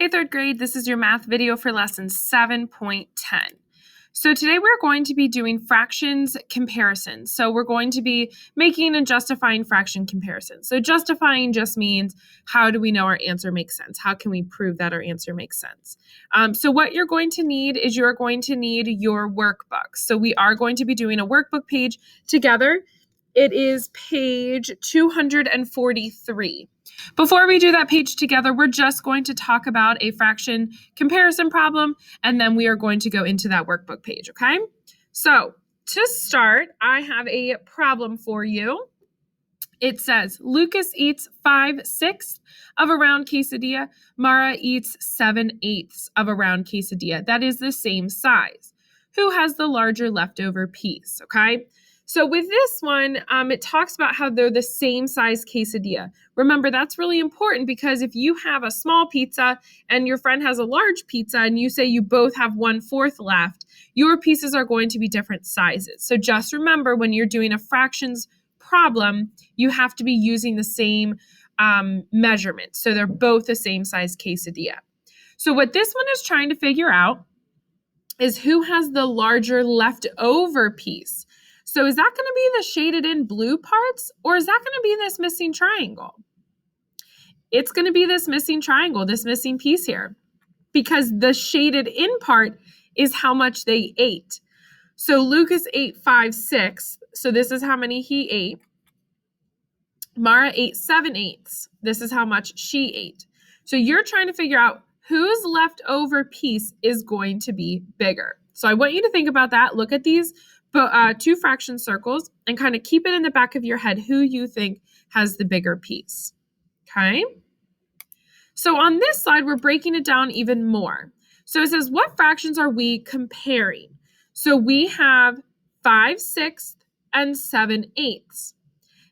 Hey, third grade, this is your math video for lesson 7.10. So today we're going to be doing fractions comparisons. So we're going to be making and justifying fraction comparisons. So justifying just means how do we know our answer makes sense? How can we prove that our answer makes sense? So what you're going to need is you're going to need your workbook. So we are going to be doing a workbook page together. It is page 243. Before we do that page together, we're just going to talk about a fraction comparison problem, and then we are going to go into that workbook page, okay? So to start, I have a problem for you. It says, Lucas eats 5/6 of a round quesadilla. Mara eats 7/8 of a round quesadilla. That is the same size. Who has the larger leftover piece, okay? So with this one, it talks about how they're the same size quesadilla. Remember, that's really important because if you have a small pizza and your friend has a large pizza and you say you both have 1/4 left, your pieces are going to be different sizes. So just remember when you're doing a fractions problem, you have to be using the same measurement. So they're both the same size quesadilla. So what this one is trying to figure out is who has the larger leftover piece. So is that going to be the shaded in blue parts, or is that going to be this missing triangle? It's going to be this missing triangle, this missing piece here, because the shaded in part is how much they ate. So Lucas ate 5/6. So this is how many he ate. Mara ate 7/8. This is how much she ate. So you're trying to figure out whose leftover piece is going to be bigger. So I want you to think about that. Look at these two fraction circles and kind of keep it in the back of your head who you think has the bigger piece. Okay? So on this slide, we're breaking it down even more. So it says, what fractions are we comparing? So we have 5/6 and 7/8.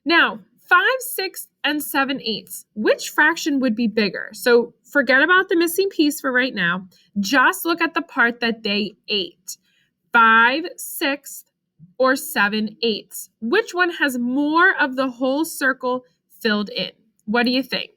Now, 5/6 and 7/8. Which fraction would be bigger? So forget about the missing piece for right now. Just look at the part that they ate. 5/6 or 7/8. Which one has more of the whole circle filled in? What do you think?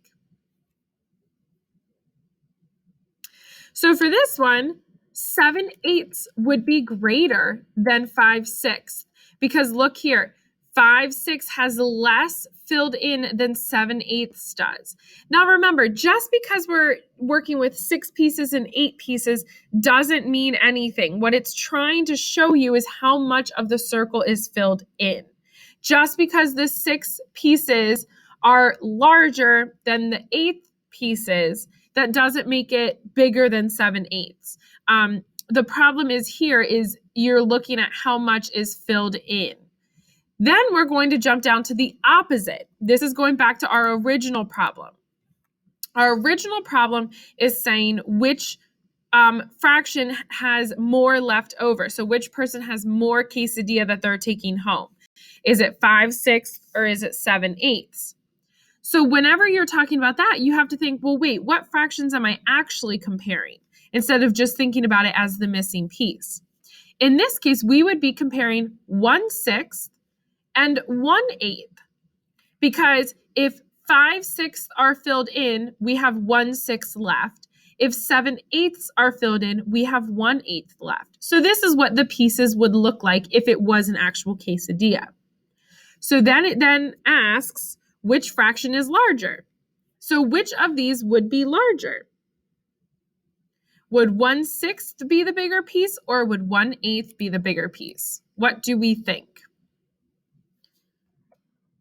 So for this one, 7/8 would be greater than 5/6 because look here, 5/6 has less filled in than 7/8 does. Now remember, just because we're working with 6 pieces and 8 pieces doesn't mean anything. What it's trying to show you is how much of the circle is filled in. Just because the 6 pieces are larger than the 8 pieces, that doesn't make it bigger than 7/8. The problem is here is you're looking at how much is filled in. Then we're going to jump down to the opposite. This is going back to our original problem. Our original problem is saying which fraction has more left over. So which person has more quesadilla that they're taking home? Is it 5/6 or is it 7/8? So whenever you're talking about that, you have to think, well, wait, what fractions am I actually comparing? Instead of just thinking about it as the missing piece. In this case, we would be comparing 1/6 and 1/8. Because if 5/6 are filled in, we have 1/6 left. If 7/8 are filled in, we have 1/8 left. So this is what the pieces would look like if it was an actual quesadilla. So then it then asks, which fraction is larger? So which of these would be larger? Would 1/6 be the bigger piece or would 1/8 be the bigger piece? What do we think?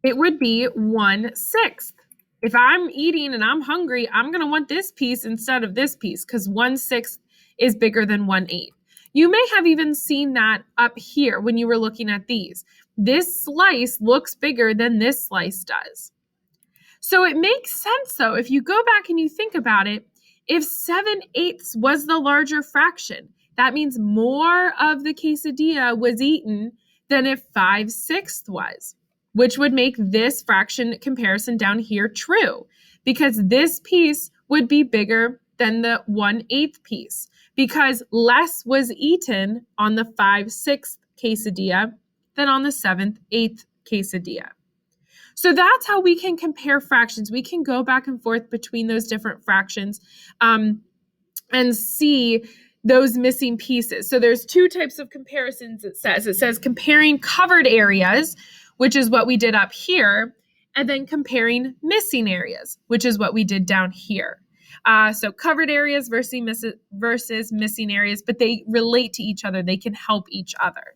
It would be 1/6. If I'm eating and I'm hungry, I'm going to want this piece instead of this piece because 1/6 is bigger than 1/8. You may have even seen that up here when you were looking at these. This slice looks bigger than this slice does. So it makes sense, though, if you go back and you think about it, if 7/8 was the larger fraction, that means more of the quesadilla was eaten than if 5/6 was, which would make this fraction comparison down here true, because this piece would be bigger than the 1/8 piece, because less was eaten on the 5/6 quesadilla than on the 7/8 quesadilla. So that's how we can compare fractions. We can go back and forth between those different fractions. and see those missing pieces. So there's two types of comparisons it says. It says comparing covered areas, which is what we did up here, and then comparing missing areas, which is what we did down here. So covered areas versus missing areas, but they relate to each other. They can help each other.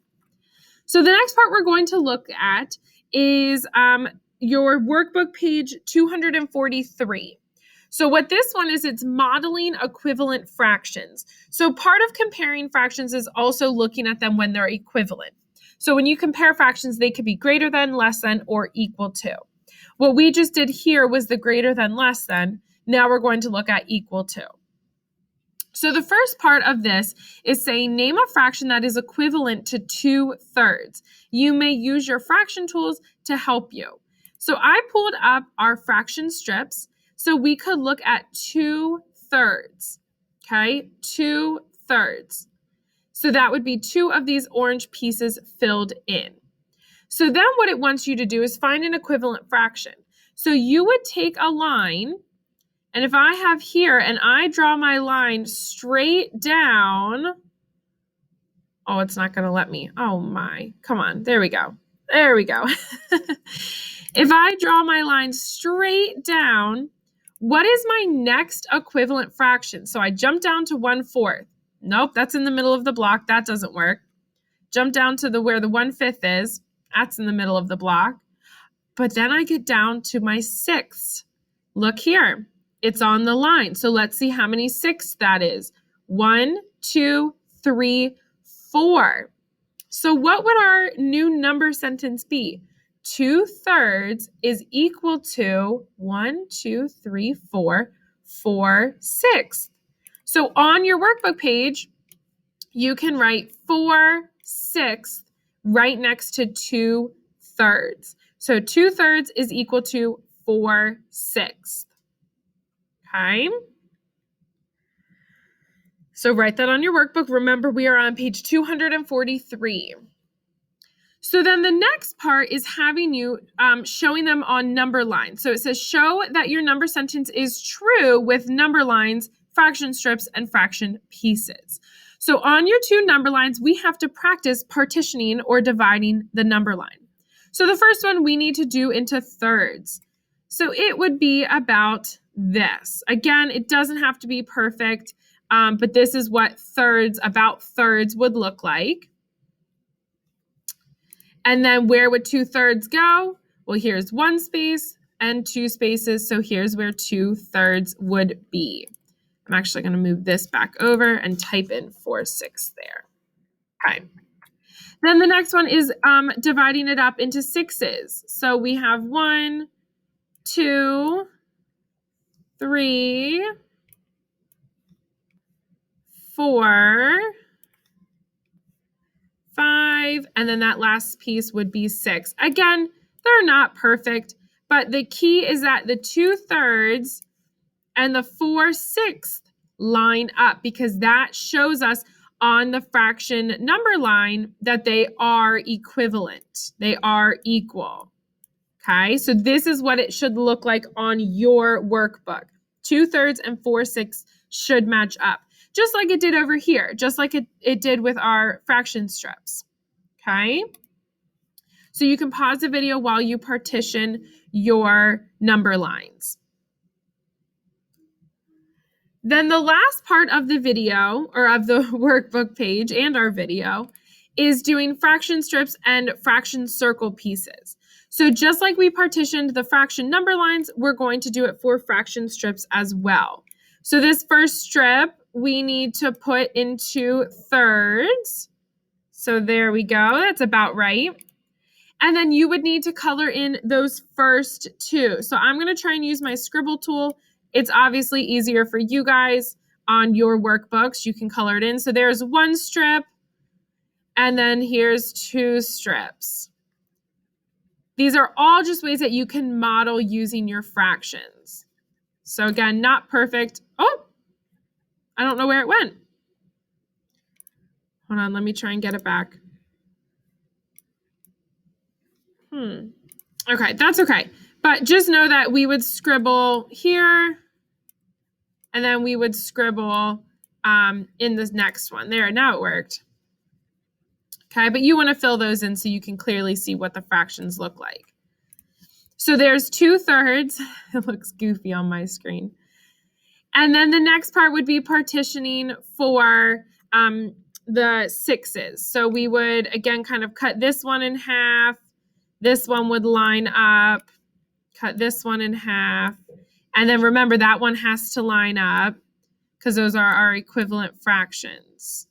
So the next part we're going to look at is your workbook page 243. So what this one is, it's modeling equivalent fractions. So part of comparing fractions is also looking at them when they're equivalent. So when you compare fractions, they could be greater than, less than, or equal to. What we just did here was the greater than, less than. Now we're going to look at equal to. So the first part of this is saying name a fraction that is equivalent to 2/3. You may use your fraction tools to help you. So I pulled up our fraction strips. So we could look at 2/3, okay? 2/3. So that would be 2 of these orange pieces filled in. So then what it wants you to do is find an equivalent fraction. So you would take a line, and if I have here and I draw my line straight down, oh, it's not going to let me. Oh my, come on, there we go. There we go. If I draw my line straight down, what is my next equivalent fraction? So I jump down to 1/4. Nope, that's in the middle of the block. That doesn't work. Jump down to where the 1/5 is. That's in the middle of the block. But then I get down to my 1/6. Look here. It's on the line. So let's see how many 6 that is. 1, 2, 3, 4. So what would our new number sentence be? 2/3 is equal to 1, 2, 3, 4, 4/6. So on your workbook page, you can write 4/6 right next to 2/3. So 2/3 is equal to 4/6. Okay. So write that on your workbook. Remember, we are on page 243. So then the next part is having you showing them on number lines. So it says show that your number sentence is true with number lines, fraction strips, and fraction pieces. So on your 2 number lines, we have to practice partitioning or dividing the number line. So the first one we need to do into thirds. So it would be about this. Again, it doesn't have to be perfect, but this is what about thirds would look like. And then where would 2/3 go? Well, here's 1 space and 2 spaces. So here's where 2/3 would be. I'm actually going to move this back over and type in 4/6 there. Okay. Then the next one is dividing it up into 6s. So we have 1, 2, 3, 4, 5, and then that last piece would be 6. Again, they're not perfect, but the key is that the 2/3 and the 4/6 line up because that shows us on the fraction number line that they are equivalent. They are equal. Okay, so this is what it should look like on your workbook. 2/3 and 4/6 should match up, just like it did over here, just like it did with our fraction strips. Okay, so you can pause the video while you partition your number lines. Then the last part of the video, or of the workbook page and our video, is doing fraction strips and fraction circle pieces. So just like we partitioned the fraction number lines, we're going to do it for fraction strips as well. So this first strip, we need to put into thirds. So there we go, that's about right. And then you would need to color in those first 2. So I'm gonna try and use my scribble tool. It's obviously easier for you guys on your workbooks. You can color it in. So there's 1 strip, and then here's 2 strips. These are all just ways that you can model using your fractions. So again, not perfect. Oh, I don't know where it went. Hold on, let me try and get it back. Okay, that's okay. But just know that we would scribble here, and then we would scribble in this next one. There, now it worked. Okay, but you want to fill those in so you can clearly see what the fractions look like. So there's 2/3. It looks goofy on my screen. And then the next part would be partitioning for the 6s. So we would, again, kind of cut this one in half. This one would line up, cut this one in half. And then remember, that one has to line up because those are our equivalent fractions.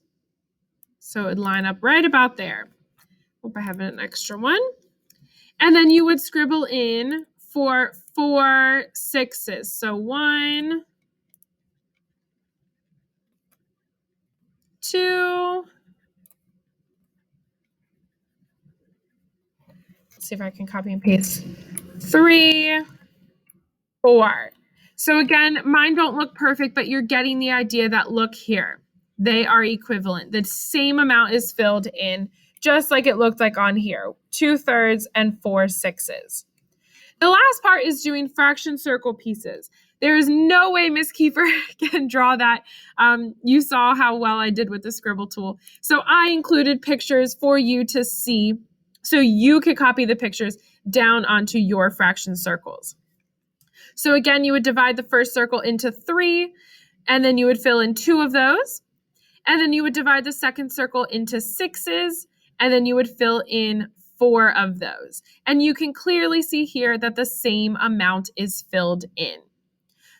So it would line up right about there. Hope I have an extra one. And then you would scribble in for 4 6s. So 1, 2, let's see if I can copy and paste, 3, 4. So again, mine don't look perfect, but you're getting the idea that look here. They are equivalent. The same amount is filled in, just like it looked like on here, 2/3 and 4 6s. The last part is doing fraction circle pieces. There is no way Miss Kiefer can draw that. You saw how well I did with the scribble tool. So I included pictures for you to see so you could copy the pictures down onto your fraction circles. So again, you would divide the first circle into 3, and then you would fill in 2 of those. And then you would divide the second circle into 6s, and then you would fill in 4 of those. And you can clearly see here that the same amount is filled in.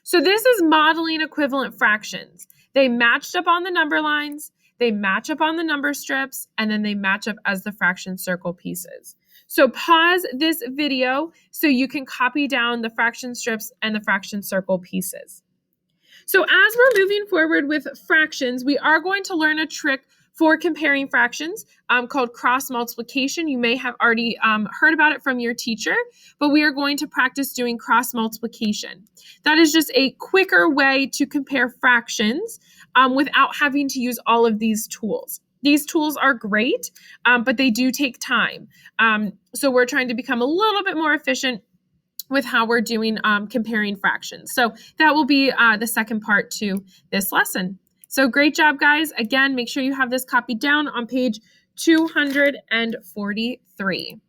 So this is modeling equivalent fractions. They matched up on the number lines, they match up on the number strips, and then they match up as the fraction circle pieces. So pause this video so you can copy down the fraction strips and the fraction circle pieces. So as we're moving forward with fractions, we are going to learn a trick for comparing fractions called cross multiplication. You may have already heard about it from your teacher, but we are going to practice doing cross multiplication. That is just a quicker way to compare fractions without having to use all of these tools. These tools are great, but they do take time. So we're trying to become a little bit more efficient with how we're doing comparing fractions. So that will be the second part to this lesson. So great job, guys. Again, make sure you have this copied down on page 243.